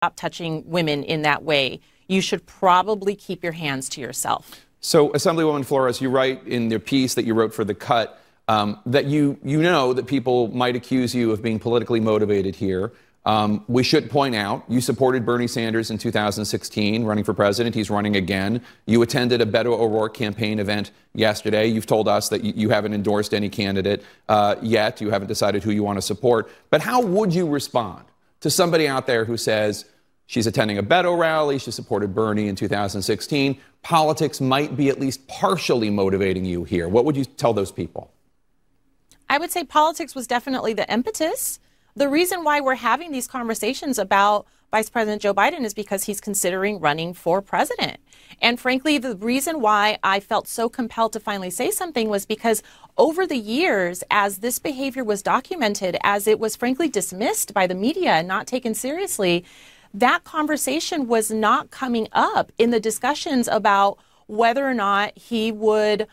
stop touching women in that way. You should probably keep your hands to yourself. So, Assemblywoman Flores, you write in the piece that you wrote for The Cut that you know that people might accuse you of being politically motivated here. We should point out you supported Bernie Sanders in 2016, running for president. He's running again. You attended a Beto O'Rourke campaign event yesterday. You've told us that you haven't endorsed any candidate yet. You haven't decided who you want to support. But how would you respond to somebody out there who says she's attending a Beto rally, she supported Bernie in 2016, politics might be at least partially motivating you here? What would you tell those people? I would say politics was definitely the impetus. The reason why we're having these conversations about Vice President Joe Biden is because he's considering running for president. And frankly, the reason why I felt so compelled to finally say something was because over the years, as this behavior was documented, as it was frankly dismissed by the media and not taken seriously, that conversation was not coming up in the discussions about whether or not he would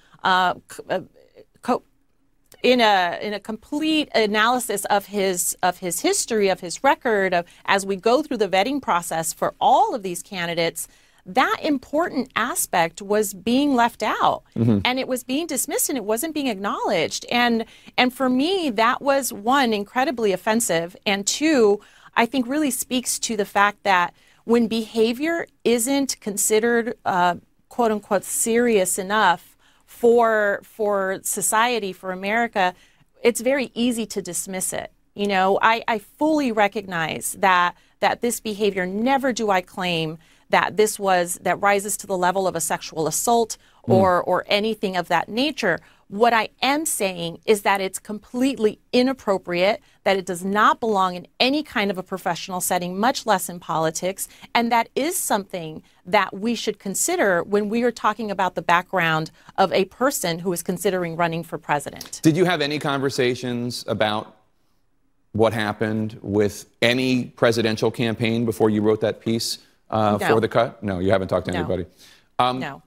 in a complete analysis of his history, of his record, as we go through the vetting process for all of these candidates, that important aspect was being left out, and it was being dismissed, and it wasn't being acknowledged. And for me, that was, one, incredibly offensive, and two, I think really speaks to the fact that when behavior isn't considered quote unquote serious enough for society, for America, it's very easy to dismiss it. You know, I fully recognize that this behavior, never do I claim that that rises to the level of a sexual assault or anything of that nature. What I am saying is that it's completely inappropriate, that it does not belong in any kind of a professional setting, much less in politics, and that is something that we should consider when we are talking about the background of a person who is considering running for president. Did you have any conversations about what happened with any presidential campaign before you wrote that piece for The Cut? No, you haven't talked to anybody. No.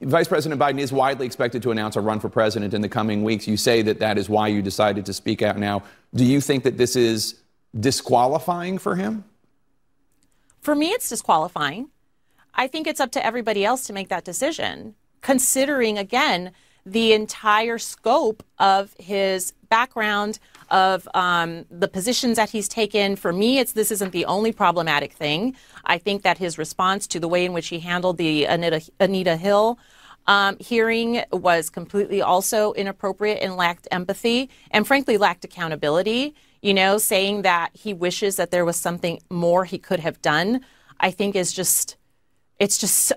Vice President Biden is widely expected to announce a run for president in the coming weeks. You say that is why you decided to speak out now. Do you think that this is disqualifying for him? For me, it's disqualifying. I think it's up to everybody else to make that decision, considering, again, the entire scope of his background, of the positions that he's taken. For me, this isn't the only problematic thing. I think that his response to the way in which he handled the Anita Hill hearing was completely also inappropriate and lacked empathy and frankly lacked accountability. You know, saying that he wishes that there was something more he could have done, I think is just,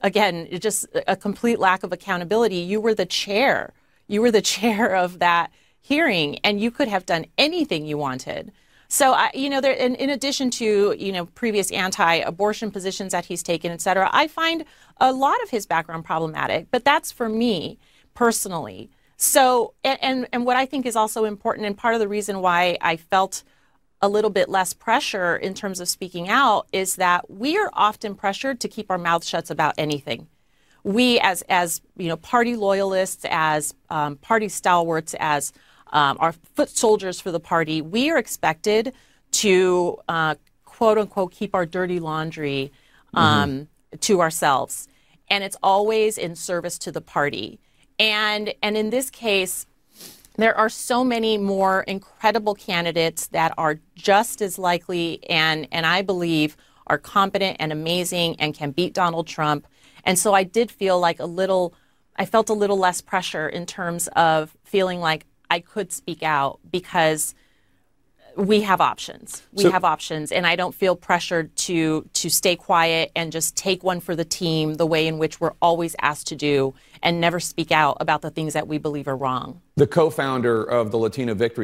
again, just a complete lack of accountability. You were the chair. You were the chair of that hearing, and you could have done anything you wanted. So, you know, in addition to, you know, previous anti-abortion positions that he's taken, et cetera, I find a lot of his background problematic, but that's for me personally. So, and what I think is also important, and part of the reason why I felt a little bit less pressure in terms of speaking out, is that we are often pressured to keep our mouths shut about anything. We, as you know, party loyalists, as party stalwarts, as our foot soldiers for the party, we are expected to, quote unquote, keep our dirty laundry to ourselves. And it's always in service to the party. And in this case, there are so many more incredible candidates that are just as likely and I believe are competent and amazing and can beat Donald Trump. And so I did feel like I felt a little less pressure in terms of feeling like I could speak out because we have options. We have options, and I don't feel pressured to stay quiet and just take one for the team the way in which we're always asked to do and never speak out about the things that we believe are wrong. The co-founder of the Latino Victory